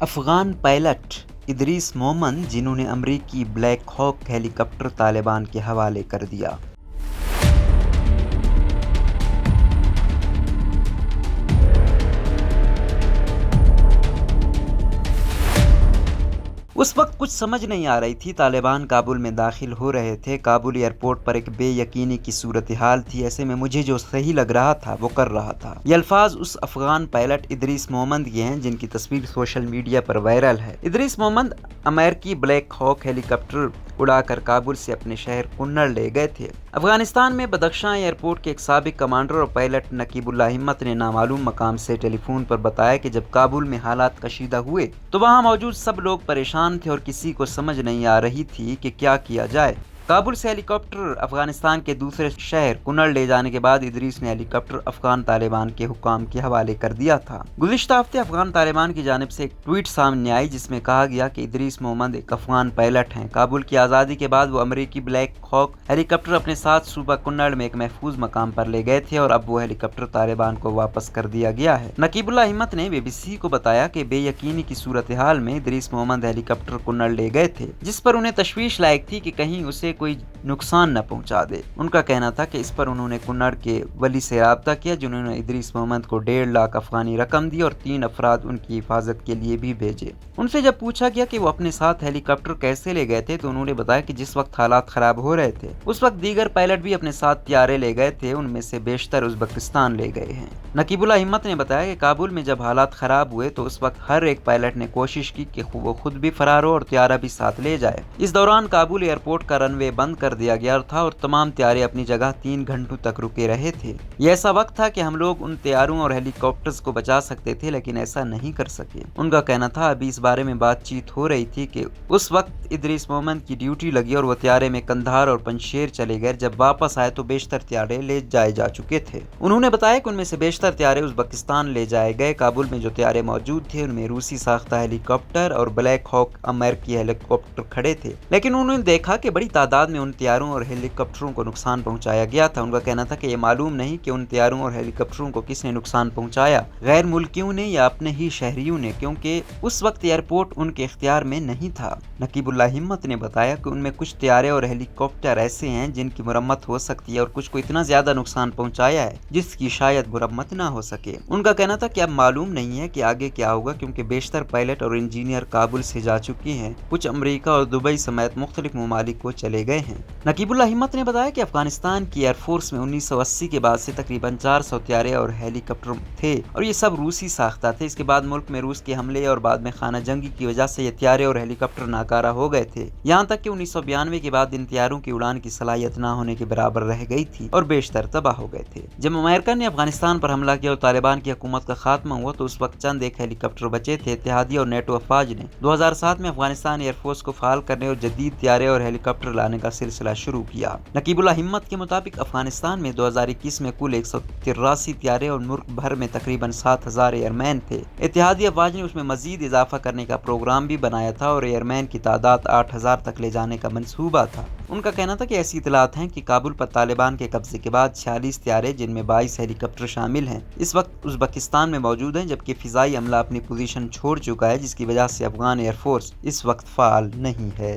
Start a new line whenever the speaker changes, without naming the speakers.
Afghan pilot Idris Momand جنہوں نے امریکی بلیک ہاک ہیلی کاپٹر طالبان کے حوالے کر دیا۔ اس وقت کچھ سمجھ نہیں آ رہی تھی۔ طالبان کابل میں داخل ہو رہے تھے۔ کابل ایئرپورٹ پر ایک بے یقینی کی صورتحال تھی۔ ایسے میں مجھے جو صحیح لگ رہا تھا وہ کر رہا تھا۔ یہ الفاظ اس افغان پائلٹ ادریس مومند کے ہیں جن کی تصویر سوشل میڈیا پر وائرل ہے۔ ادریس مومند امریکی بلیک ہاک ہیلی کاپٹر اڑا کر کابل سے اپنے شہر کنڑ لے گئے تھے۔ افغانستان میں بدخشاں ایئرپورٹ کے ایک سابق کمانڈر اور پائلٹ نقیب اللہ ہمت نے نامعلوم مقام سے ٹیلی فون پر بتایا کہ جب کابل میں حالات کشیدہ ہوئے تو وہاں موجود سب لوگ پریشان تھے اور کسی کو سمجھ نہیں آ رہی تھی کہ کیا کیا جائے۔ کابل سے ہیلی کاپٹر افغانستان کے دوسرے شہر کنڑ لے جانے کے بعد ادریس نے ہیلی کاپٹر افغان طالبان کے حکام کے حوالے کر دیا تھا۔ گزشتہ ہفتے افغان طالبان کی جانب سے ایک ٹویٹ سامنے آئی جس میں کہا گیا کہ ادریس مومند ایک افغان پائلٹ ہیں۔ کابل کی آزادی کے بعد وہ امریکی بلیک ہاک ہیلی کاپٹر اپنے ساتھ صوبہ کنڑ میں ایک محفوظ مقام پر لے گئے تھے اور اب وہ ہیلی کاپٹر طالبان کو واپس کر دیا گیا ہے۔ نقیب اللہ ہمت نے بی بی سی کو بتایا کہ بے یقینی کی صورتحال میں ادریس مومند ہیلی کاپٹر کنڑ لے گئے تھے جس پر انہیں تشویش لاحق تھی کہ کہیں اسے کوئی نقصان نہ پہنچا دے۔ ان کا کہنا تھا کہ اس پر انہوں نے کنڑ کے ولی سے رابطہ کیا جنہوں نے ادریس مومند کو 1.5 لاکھ افغانی رقم دی اور 3 افراد ان کی حفاظت کے لیے بھی بھیجے۔ ان سے جب پوچھا گیا کہ وہ اپنے ساتھ ہیلی کاپٹر کیسے لے گئے تھے تو انہوں نے بتایا کہ جس وقت حالات خراب ہو رہے تھے اس وقت دیگر پائلٹ بھی اپنے ساتھ طیارے لے گئے تھے، ان میں سے بیشتر ازبکستان لے گئے ہیں۔ نقیب اللہ ہمت نے بتایا کہ کابل میں جب حالات خراب ہوئے تو اس وقت ہر ایک پائلٹ نے کوشش کی کہ وہ خود بھی فرار ہو اور طیارہ بھی ساتھ لے جائے۔ اس دوران کابل ایئرپورٹ کا رن وے بند کر دیا گیا تھا اور تمام طیارے اپنی جگہ 3 گھنٹوں تک رکے رہے تھے۔ یہ ایسا وقت تھا کہ ہم لوگ ان طیاروں اور ہیلی کاپٹرز کو بچا سکتے تھے لیکن ایسا نہیں کر سکے۔ ان کا کہنا تھا ابھی اس بارے میں بات چیت ہو رہی تھی کہ اس وقت ادریس مومند کی ڈیوٹی لگی اور وہ طیارے میں قندھار اور پنجشیر چلے گئے۔ جب واپس آئے تو بیشتر طیارے لے جائے جا چکے تھے۔ انہوں نے بتایا کہ ان میں سے بیشتر طیارے ازبکستان لے جائے گئے۔ کابل میں جو طیارے موجود تھے ان میں روسی ساختہ ہیلی کاپٹر اور بلیک ہاک امریکی ہیلی کاپٹر کھڑے تھے لیکن انہوں نے دیکھا کہ بڑی تعداد میں ان طیاروں اور ہیلی کاپٹروں کو نقصان پہنچایا گیا تھا۔ ان کا کہنا تھا کہ یہ معلوم نہیں کہ ان طیاروں اور ہیلی کاپٹروں کو کس نے نقصان پہنچایا، غیر ملکیوں نے یا اپنے ہی شہریوں نے، کیونکہ اس وقت ایئرپورٹ ان کے اختیار میں نہیں تھا۔ نقیب اللہ ہمت نے بتایا کہ ان میں کچھ طیارے اور ہیلی کاپٹر ایسے ہیں جن کی مرمت ہو سکتی ہے اور کچھ کو اتنا زیادہ نقصان پہنچایا ہے جس کی شاید مرمت نہ ہو سکے۔ ان کا کہنا تھا کہ اب معلوم نہیں ہے کہ آگے کیا ہوگا کیونکہ بیشتر پائلٹ اور انجینئر کابل سے جا چکے ہیں، کچھ امریکہ اور دبئی سمیت مختلف ممالک کو چلے گئے ہیں۔ نقیب اللہ ہمت نے بتایا کہ افغانستان کی ایئر فورس میں 1980 کے بعد سے تقریباً 400 طیارے اور ہیلی کاپٹر تھے اور یہ سب روسی ساختہ تھے۔ اس کے بعد ملک میں روس کے حملے اور بعد میں خانہ جنگی کی وجہ سے یہ طیارے اور ہیلی کاپٹر ناکارہ ہو گئے تھے، یہاں تک کہ 1992 کے بعد ان طیاروں کی اڑان کی صلاحیت نہ ہونے کے برابر رہ گئی تھی اور بیشتر تباہ ہو گئے تھے۔ جب امریکہ نے افغانستان پر حملہ کیا اور طالبان کی حکومت کا خاتمہ ہوا تو اس وقت چند ایک ہیلی کاپٹر بچے تھے۔ اتحادیہ اور نیٹو افواج نے 2007 میں افغانستان ایئر فورس کو فعال کرنے اور جدید طیارے اور ہیلی کاپٹر لانے کا سلسلہ شروع کیا۔ نقیب اللہ ہمت کے مطابق افغانستان میں 2021 میں کل 183 طیارے اور ملک بھر میں تقریباً 7000 ایئر مین تھے۔ اتحادیہ افواج نے اس میں مزید اضافہ کرنے کا پروگرام بھی بنایا تھا اور ایئر مین کی تعداد 8000 تک لے جانے کا منصوبہ تھا۔ ان کا کہنا تھا کہ ایسی اطلاعات ہیں کہ کابل پر طالبان کے قبضے کے بعد 46 طیارے جن میں 22 ہیلی کاپٹر شامل ہیں اس وقت ازبکستان میں موجود ہیں، جبکہ فضائی عملہ اپنی پوزیشن چھوڑ چکا ہے جس کی وجہ سے افغان ایئر فورس اس وقت فعال نہیں ہے۔